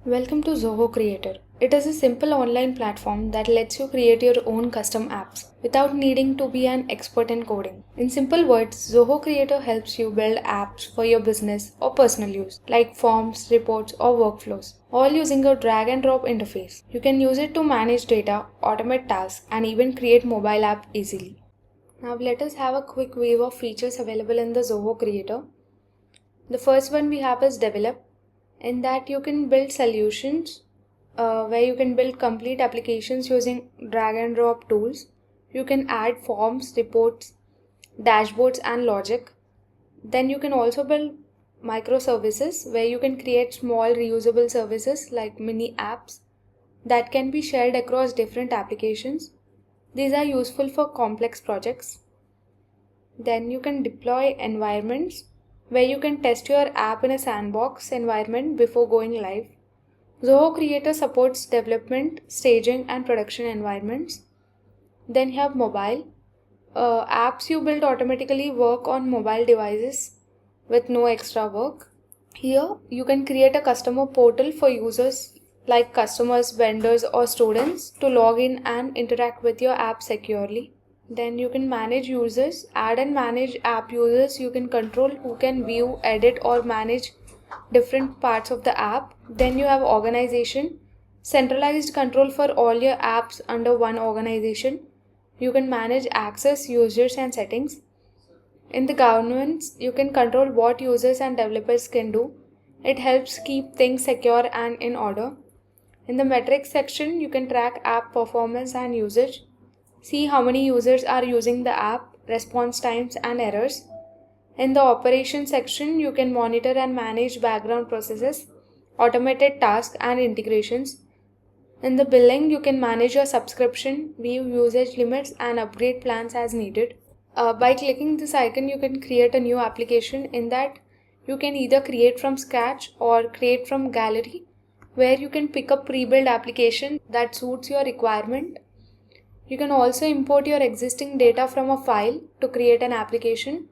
Welcome to Zoho Creator. It is a simple online platform that lets you create your own custom apps without needing to be an expert in coding. In simple words, Zoho Creator helps you build apps for your business or personal use, like forms, reports, or workflows, all using a drag and drop interface. You can use it to manage data, automate tasks, and even create mobile app easily. Now let us have a quick view of features available in the Zoho Creator. The first one we have is develop. In that you can build solutions where you can build complete applications using drag and drop tools. You can add forms, reports, dashboards and logic. Then you can also build microservices where you can create small reusable services like mini apps that can be shared across different applications. These are useful for complex projects. Then you can deploy environments where you can test your app in a sandbox environment before going live. Zoho Creator supports development, staging, and production environments. Then you have mobile. Apps you build automatically work on mobile devices with no extra work. Here, you can create a customer portal for users like customers, vendors, or students to log in and interact with your app securely. Then you can manage users, add and manage app users. You can control who can view, edit, or manage different parts of the app. Then you have organization, centralized control for all your apps under one organization. You can manage access, users, and settings. In the governance, you can control what users and developers can do. It helps keep things secure and in order. In the metrics section, you can track app performance and usage. See how many users are using the app, response times, and errors. In the operations section, you can monitor and manage background processes, automated tasks, and integrations. In the billing, you can manage your subscription, view usage limits, and upgrade plans as needed. By clicking this icon, you can create a new application. In that, you can either create from scratch or create from gallery, where you can pick a pre-built application that suits your requirement. You can also import your existing data from a file to create an application,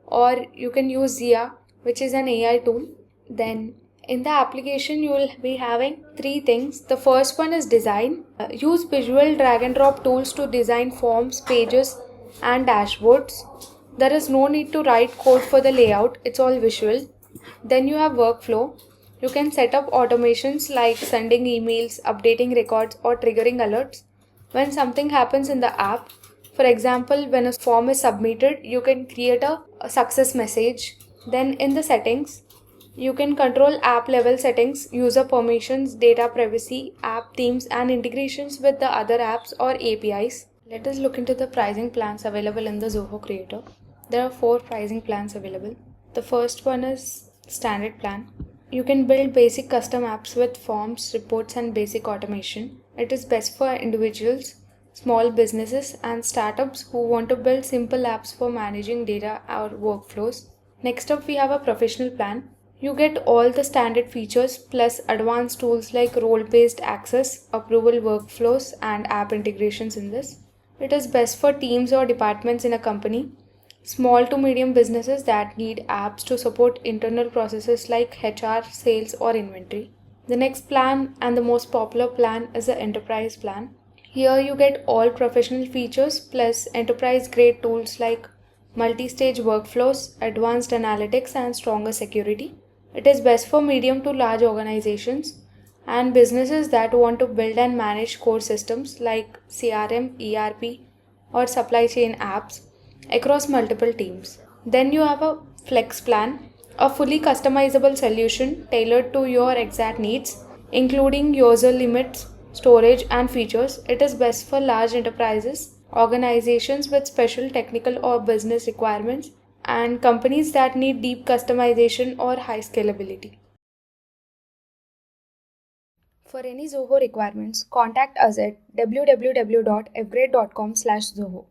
or you can use Zia, which is an AI tool. Then in the application you will be having three things. The first one is design. Use visual drag and drop tools to design forms, pages, and dashboards. There is no need to write code for the layout, it's all visual. Then you have workflow. You can set up automations like sending emails, updating records, or triggering alerts when something happens in the app. For example, when a form is submitted, you can create a success message. Then in the settings, you can control app level settings, user permissions, data privacy, app themes, and integrations with the other apps or APIs. Let us look into the pricing plans available in the Zoho Creator. There are 4 pricing plans available. The first one is standard plan. You can build basic custom apps with forms, reports, and basic automation. It is best for individuals, small businesses, and startups who want to build simple apps for managing data or workflows. Next up, we have a professional plan. You get all the standard features plus advanced tools like role-based access, approval workflows, and app integrations in this. It is best for teams or departments in a company, small to medium businesses that need apps to support internal processes like HR, sales, or inventory. The next plan and the most popular plan is the enterprise plan. Here you get all professional features plus enterprise grade tools like multi-stage workflows, advanced analytics, and stronger security. It is best for medium to large organizations and businesses that want to build and manage core systems like CRM, ERP, or supply chain apps across multiple teams. Then you have a flex plan, a fully customizable solution tailored to your exact needs, including user limits, storage, and features. It is best for large enterprises, organizations with special technical or business requirements, and companies that need deep customization or high scalability. For any Zoho requirements, contact us at www.fgrade.com/zoho.